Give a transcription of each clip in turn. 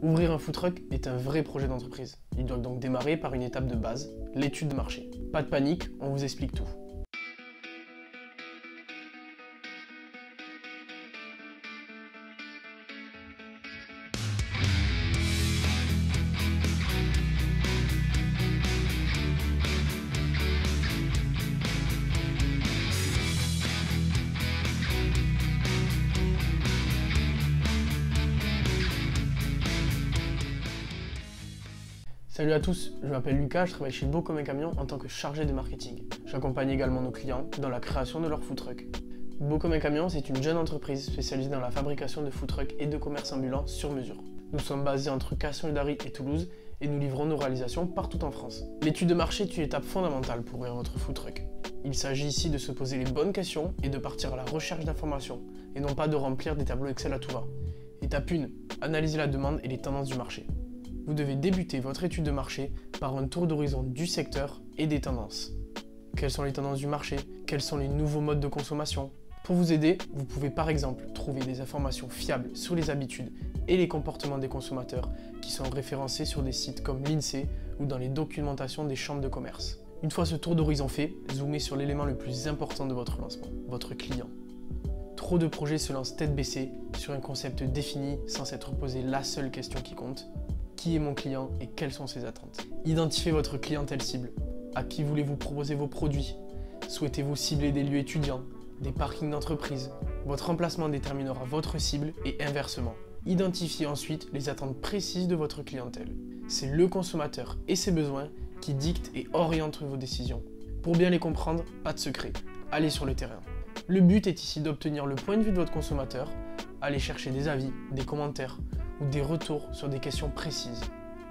Ouvrir un food truck est un vrai projet d'entreprise. Il doit donc démarrer par une étape de base, l'étude de marché. Pas de panique, on vous explique tout. Salut à tous, je m'appelle Lucas, je travaille chez Beau comme un camion en tant que chargé de marketing. J'accompagne également nos clients dans la création de leur food truck. Beau comme un camion, c'est une jeune entreprise spécialisée dans la fabrication de food trucks et de commerce ambulant sur mesure. Nous sommes basés entre Castres-Naudary et Toulouse et nous livrons nos réalisations partout en France. L'étude de marché est une étape fondamentale pour ouvrir votre food truck. Il s'agit ici de se poser les bonnes questions et de partir à la recherche d'informations et non pas de remplir des tableaux Excel à tout va. Étape 1. Analyser la demande et les tendances du marché. Vous devez débuter votre étude de marché par un tour d'horizon du secteur et des tendances. Quelles sont les tendances du marché? Quels sont les nouveaux modes de consommation? Pour vous aider, vous pouvez par exemple trouver des informations fiables sur les habitudes et les comportements des consommateurs qui sont référencés sur des sites comme l'INSEE ou dans les documentations des chambres de commerce. Une fois ce tour d'horizon fait, zoomez sur l'élément le plus important de votre lancement, votre client. Trop de projets se lancent tête baissée sur un concept défini sans s'être posé la seule question qui compte. Qui est mon client et quelles sont ses attentes? Identifiez votre clientèle cible. À qui voulez-vous proposer vos produits? Souhaitez-vous cibler des lieux étudiants, des parkings d'entreprise? Votre emplacement déterminera votre cible et inversement. Identifiez ensuite les attentes précises de votre clientèle. C'est le consommateur et ses besoins qui dictent et orientent vos décisions. Pour bien les comprendre, pas de secret, allez sur le terrain. Le but est ici d'obtenir le point de vue de votre consommateur, aller chercher des avis, des commentaires, ou des retours sur des questions précises.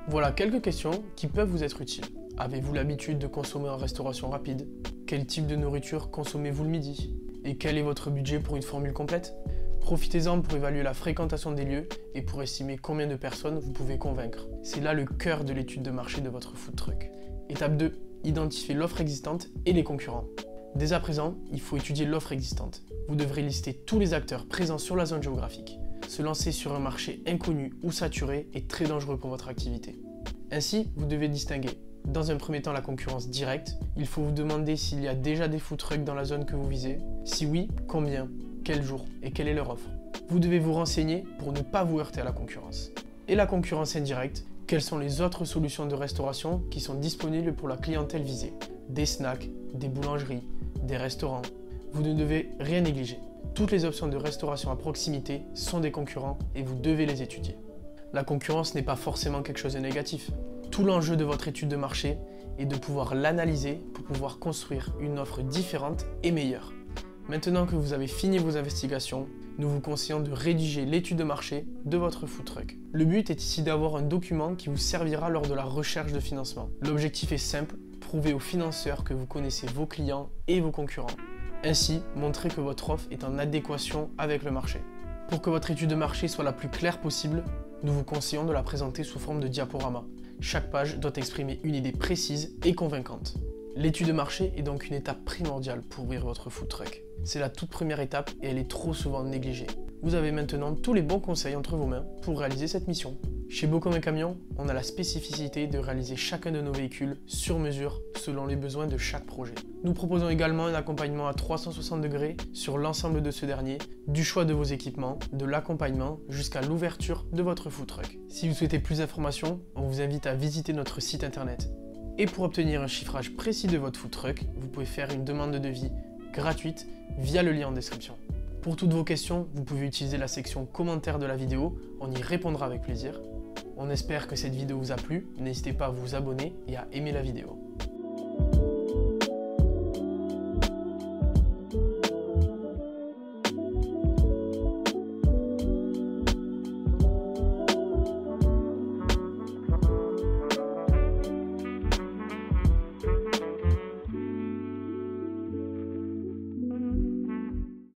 Voilà quelques questions qui peuvent vous être utiles. Avez-vous l'habitude de consommer en restauration rapide? Quel type de nourriture consommez-vous le midi? Et quel est votre budget pour une formule complète? Profitez-en pour évaluer la fréquentation des lieux et pour estimer combien de personnes vous pouvez convaincre. C'est là le cœur de l'étude de marché de votre food truck. Étape 2. Identifier l'offre existante et les concurrents. Dès à présent, il faut étudier l'offre existante. Vous devrez lister tous les acteurs présents sur la zone géographique. Se lancer sur un marché inconnu ou saturé est très dangereux pour votre activité. Ainsi, vous devez distinguer. Dans un premier temps, la concurrence directe. Il faut vous demander s'il y a déjà des food trucks dans la zone que vous visez. Si oui, combien, quel jour et quelle est leur offre. Vous devez vous renseigner pour ne pas vous heurter à la concurrence. Et la concurrence indirecte, quelles sont les autres solutions de restauration qui sont disponibles pour la clientèle visée? Des snacks, des boulangeries, des restaurants. Vous ne devez rien négliger. Toutes les options de restauration à proximité sont des concurrents et vous devez les étudier. La concurrence n'est pas forcément quelque chose de négatif. Tout l'enjeu de votre étude de marché est de pouvoir l'analyser pour pouvoir construire une offre différente et meilleure. Maintenant que vous avez fini vos investigations, nous vous conseillons de rédiger l'étude de marché de votre food truck. Le but est ici d'avoir un document qui vous servira lors de la recherche de financement. L'objectif est simple, prouver aux financeurs que vous connaissez vos clients et vos concurrents. Ainsi, montrez que votre offre est en adéquation avec le marché. Pour que votre étude de marché soit la plus claire possible, nous vous conseillons de la présenter sous forme de diaporama. Chaque page doit exprimer une idée précise et convaincante. L'étude de marché est donc une étape primordiale pour ouvrir votre food truck. C'est la toute première étape et elle est trop souvent négligée. Vous avez maintenant tous les bons conseils entre vos mains pour réaliser cette mission. Chez Beau comme un camion, on a la spécificité de réaliser chacun de nos véhicules sur mesure selon les besoins de chaque projet. Nous proposons également un accompagnement à 360 degrés sur l'ensemble de ce dernier, du choix de vos équipements, de l'accompagnement jusqu'à l'ouverture de votre food truck. Si vous souhaitez plus d'informations, on vous invite à visiter notre site internet. Et pour obtenir un chiffrage précis de votre food truck, vous pouvez faire une demande de devis gratuite via le lien en description. Pour toutes vos questions, vous pouvez utiliser la section commentaires de la vidéo, on y répondra avec plaisir. On espère que cette vidéo vous a plu, n'hésitez pas à vous abonner et à aimer la vidéo.